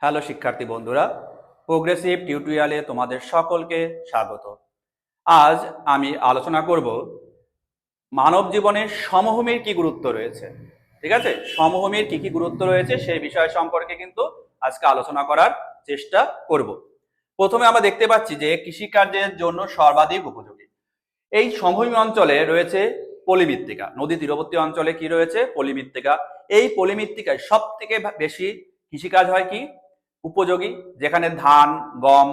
Hello শিক্ষার্থী বন্ধুরা, progressive টিউটোরিয়ালে তোমাদের সকলকে স্বাগত। আজ আমি আলোচনা করব মানব জীবনে সমভূমির কি গুরুত্ব রয়েছে। ঠিক আছে, সমভূমির কি কি গুরুত্ব রয়েছে সেই বিষয় সম্পর্কে কিন্তু আজকে আলোচনা করার চেষ্টা করব। প্রথমে আমরা দেখতে পাচ্ছি যে কৃষিকার্যের জন্য সর্বাধিক উপযোগী এই সমভূমি অঞ্চলে রয়েছে পলিমৃত্তিকা। নদী তীরবর্তী অঞ্চলে কি রয়েছে? পলিমৃত্তিকা। এই পলিমৃত্তিকায় সব থেকে বেশি কৃষিকাজ হয় কি উপযোগী, যেখানে ধান, গম,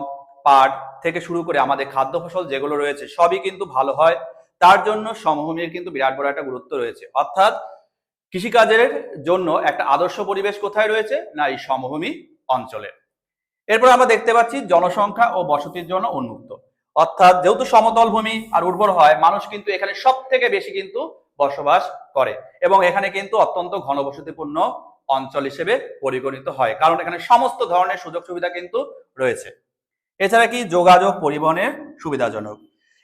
পাট থেকে শুরু করে আমাদের খাদ্য ফসল যেগুলো রয়েছে সবই কিন্তু ভালো হয়। তার জন্য সমভূমির কিন্তু বিরাট বড় একটা গুরুত্ব রয়েছে। অর্থাৎ কৃষিকাজের জন্য একটা আদর্শ পরিবেশ কোথায় রয়েছে? না, এই সমভূমি অঞ্চলে। এরপর আমরা দেখতে পাচ্ছি জনসংখ্যা ও বসতির জন্য উন্মুক্ত। অর্থাৎ যেহেতু সমতল ভূমি আর উর্বর হয়, মানুষ কিন্তু এখানে সব থেকে বেশি কিন্তু বসবাস করে এবং এখানে কিন্তু অত্যন্ত ঘনবসতিপূর্ণ অঞ্চল হিসেবে পরিগণিত হয়, কারণ এখানে সমস্ত ধরনের সুযোগ সুবিধা কিন্তু রয়েছে। এছাড়া কি যোগাযোগ পরিবহনের সুবিধাজনক।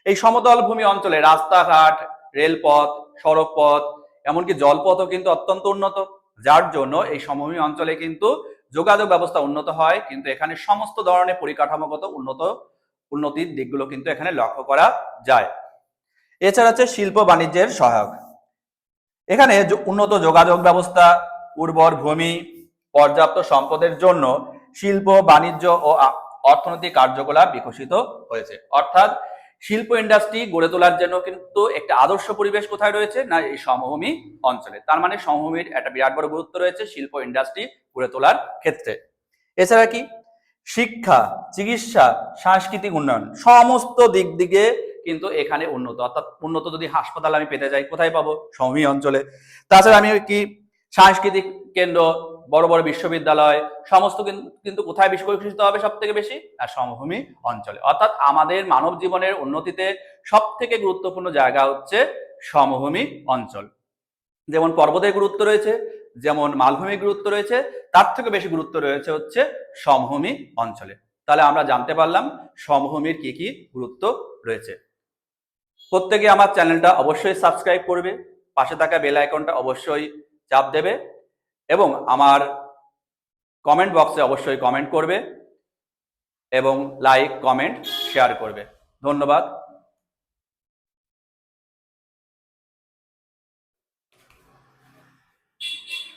এই সমতল ভূমি অঞ্চলে রাস্তাঘাট, রেলপথ, সড়ক পথ, এমনকি জলপথও কিন্তু অত্যন্ত উন্নত, যার জন্য এই সমভূমি অঞ্চলে কিন্তু যোগাযোগ ব্যবস্থা উন্নত হয়, কিন্তু এখানে সমস্ত ধরনের পরিকাঠামোগত উন্নতির দিকগুলো কিন্তু এখানে লক্ষ্য করা যায়। এছাড়া হচ্ছে শিল্প বাণিজ্যের সহায়ক। এখানে উন্নত যোগাযোগ ব্যবস্থা, উর্বর ভূমি, পর্যাপ্ত সম্পদের জন্য শিল্প বাণিজ্য ও অর্থনৈতিক কার্যকলাপ বিকশিত হয়েছে। অর্থাৎ শিল্প ইন্ডাস্ট্রি গড়ে তোলার জন্য কিন্তু একটা আদর্শ পরিবেশ কোথায় রয়েছে? না, এই সমভূমি অঞ্চলে। তার মানে সমভূমির একটা বিরাট বড় গুরুত্ব রয়েছে শিল্প ইন্ডাস্ট্রি গড়ে তোলার ক্ষেত্রে। এছাড়া কি শিক্ষা, চিকিৎসা, সাংস্কৃতিক উন্নয়ন সমস্ত দিক দিকে কিন্তু এখানে উন্নত। অর্থাৎ উন্নত যদি হাসপাতাল আমি পেতে যাই কোথায় পাবো? সমভূমি অঞ্চলে। তাছাড়া আমি কি সাংস্কৃতিক কেন্দ্র, বড় বড় বিশ্ববিদ্যালয় সমস্ত কিন্তু কোথায় বেশি বিকশিত হবে সব থেকে বেশি? আর সমভূমি অঞ্চলে। অর্থাৎ আমাদের মানব জীবনের উন্নতিতে সব থেকে গুরুত্বপূর্ণ জায়গা হচ্ছে সমভূমি অঞ্চল। যেমন পর্বতের গুরুত্ব রয়েছে, যেমন মালভূমির গুরুত্ব রয়েছে, তার থেকে বেশি গুরুত্ব রয়েছে হচ্ছে সমভূমি অঞ্চলে। তাহলে আমরা জানতে পারলাম সমভূমির কি কি গুরুত্ব রয়েছে। প্রত্যেকে আমার চ্যানেলটা অবশ্যই সাবস্ক্রাইব করবে, পাশে থাকা বেল আইকনটা অবশ্যই চাপ দেবে এবং আমার কমেন্ট বক্সে অবশ্যই কমেন্ট করবে এবং লাইক, কমেন্ট, শেয়ার করবে। ধন্যবাদ।